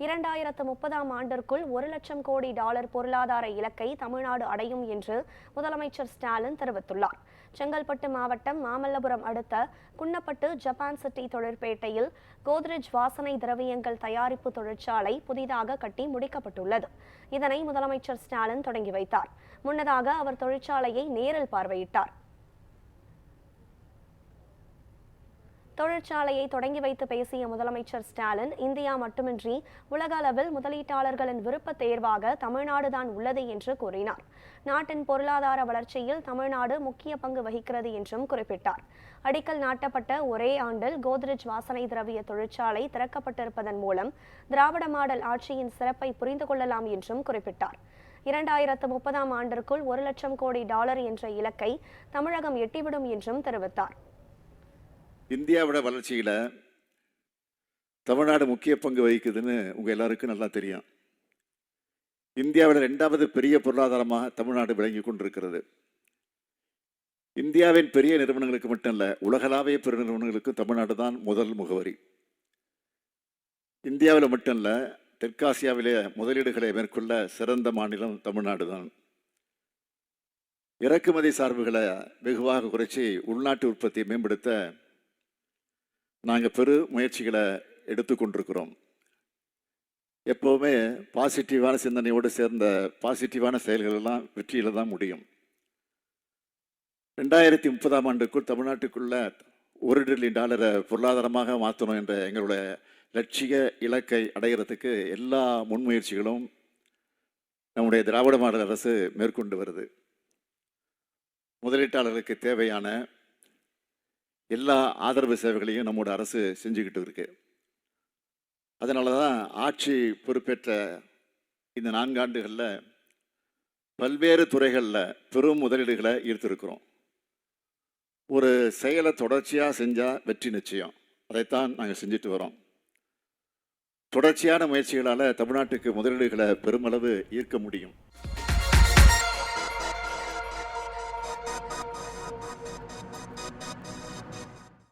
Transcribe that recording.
2030ஆம் ஆண்டிற்குள் $1,00,000 கோடி பொருளாதார இலக்கை தமிழ்நாடு அடையும் என்று முதலமைச்சர் ஸ்டாலின் தெரிவித்துள்ளார். செங்கல்பட்டு மாவட்டம் மாமல்லபுரம் அடுத்த குன்னப்பட்டு ஜப்பான் சிட்டி தொழிற்பேட்டையில் கோத்ரெஜ் வாசனை திரவியங்கள் தயாரிப்பு தொழிற்சாலை புதிதாக கட்டி முடிக்கப்பட்டுள்ளது. இதனை முதலமைச்சர் ஸ்டாலின் தொடங்கி வைத்தார். முன்னதாக அவர் தொழிற்சாலையை நேரில் பார்வையிட்டார். தொழிற்சாலையை தொடங்கி வைத்து பேசிய முதலமைச்சர் ஸ்டாலின், இந்தியா மட்டுமின்றி உலக அளவில் முதலீட்டாளர்களின் விருப்ப தேர்வாக தமிழ்நாடுதான் உள்ளது என்று கூறினார். நாட்டின் பொருளாதார வளர்ச்சியில் தமிழ்நாடு முக்கிய பங்கு வகிக்கிறது என்றும் குறிப்பிட்டார். அடிக்கல் நாட்டப்பட்ட ஒரே ஆண்டில் கோத்ரெஜ் வாசனை திரவிய தொழிற்சாலை திறக்கப்பட்டிருப்பதன் மூலம் திராவிட மாடல் ஆட்சியின் சிறப்பை புரிந்து கொள்ளலாம் என்றும் குறிப்பிட்டார். 2030ஆம் ஆண்டிற்குள் $1,00,000 கோடி என்ற இலக்கை தமிழகம் எட்டிவிடும் என்றும் தெரிவித்தார். இந்தியாவோட வளர்ச்சியில் தமிழ்நாடு முக்கிய பங்கு வகிக்குதுன்னு உங்கள் எல்லாருக்கும் நல்லா தெரியும். இந்தியாவில் 2வது பெரிய பொருளாதாரமாக தமிழ்நாடு விளங்கி கொண்டிருக்கிறது. இந்தியாவின் பெரிய நிறுவனங்களுக்கு மட்டும் இல்லை, உலகளாவிய பெரு நிறுவனங்களுக்கும் தமிழ்நாடு தான் முதல் முகவரி. இந்தியாவில் மட்டும் இல்லை, தெற்காசியாவிலே முதலீடுகளை மேற்கொள்ள சிறந்த மாநிலம் தமிழ்நாடு தான். இறக்குமதி சார்புகளை வெகுவாக குறைச்சி உள்நாட்டு உற்பத்தியை மேம்படுத்த நாங்கள் பெரு முயற்சிகளை எடுத்துக்கொண்டிருக்கிறோம். எப்போவுமே பாசிட்டிவான சிந்தனையோடு சேர்ந்த பாசிட்டிவான செயல்கள் எல்லாம் வெற்றியில் தான் முடியும். 2030ஆம் ஆண்டுக்குள் தமிழ்நாட்டுக்குள்ள $1 டிரில்லியன் பொருளாதாரமாக மாற்றணும் என்ற எங்களுடைய லட்சிய இலக்கை அடைகிறதுக்கு எல்லா முன்முயற்சிகளும் நம்முடைய திராவிட மாடல் அரசு மேற்கொண்டு வருது. முதலீட்டாளர்களுக்கு தேவையான எல்லா ஆதரவு சேவைகளையும் நம்மோட அரசு செஞ்சுக்கிட்டு இருக்கு. அதனால தான் ஆட்சி பொறுப்பேற்ற இந்த 4 ஆண்டுகளில் பல்வேறு துறைகளில் பெரும் முதலீடுகளை ஈர்த்திருக்கிறோம். ஒரு செயலை தொடர்ச்சியாக செஞ்சால் வெற்றி நிச்சயம். அதைத்தான் நாங்கள் செஞ்சுட்டு வரோம். தொடர்ச்சியான முயற்சிகளால் தமிழ்நாட்டுக்கு முதலீடுகளை பெருமளவு ஈர்க்க முடியும்.